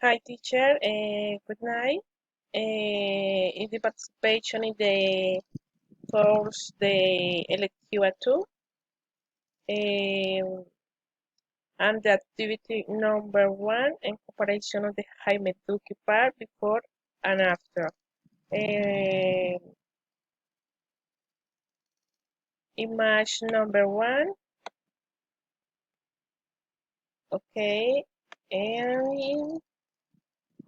Hi, teacher. Good night. In the participation in the course, the elective 2, and the activity number 1 in comparison of the Jaime Duque part before and after. Uh, Image number 1, okay,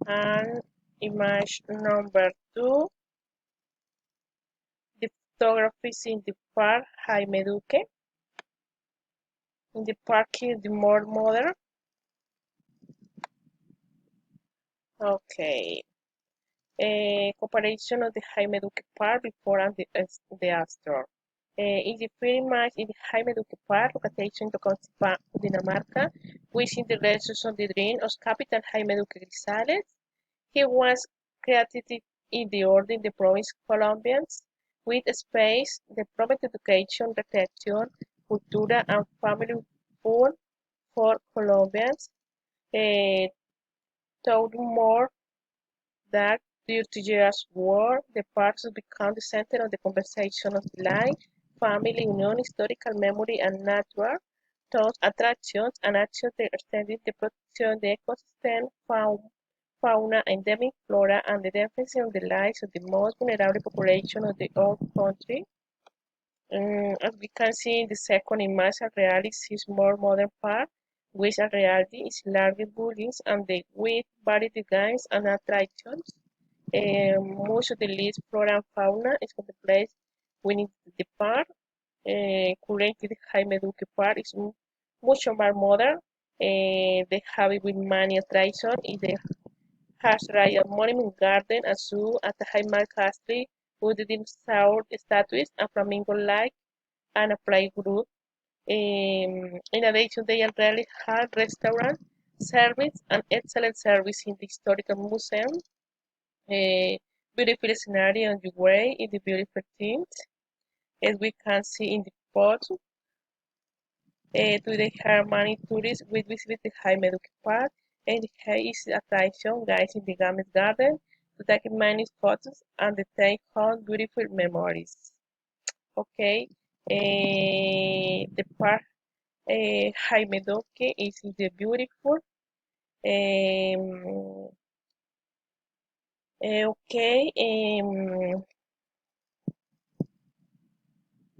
and image number 2, the photographies in the park Jaime Duque. In the parking, the more modern. Okay. Comparison of the Jaime Duque Park before and the after. In the first image in the Jaime Duque Park, location in Tocancipá, Dinamarca, which in the resource of the dream of Capitan Jaime Duque Grisales. He was created in the order in the province Colombians, with space, the proper education, recreation, cultura, and family fun for Colombians. Uh, Told more that 30 years war, the parks become the center of the conversation of life, family, union, historical memory, and natural thoughts, attractions, and actions that extended the protection of the ecosystem, fauna, endemic flora, and the defense of the lives of the most vulnerable population of the whole country. As we can see in the second image, a reality is more modern park, which a reality is larger buildings and the with varied games and attractions. Much of the list flora and fauna is contemplated within the park. Currently, the Jaime Duque Park is much more modern. They have it with many attractions. It has Royal Monument Garden, a zoo, at the Jaime Castle, with the dinosaur statues, a flamingo lake, and a playgroup. In addition, they already have restaurant service and excellent service in the historical museum. Beautiful scenery on your way in the beautiful things, as we can see in the photo. Today have many tourists will visit the Jaime Duque Park, and here is the attraction guys in the Games Garden to take many photos and to take home beautiful memories. Okay, the park Jaime Duque is the beautiful. Um, okay,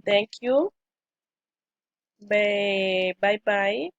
thank you. Bye bye.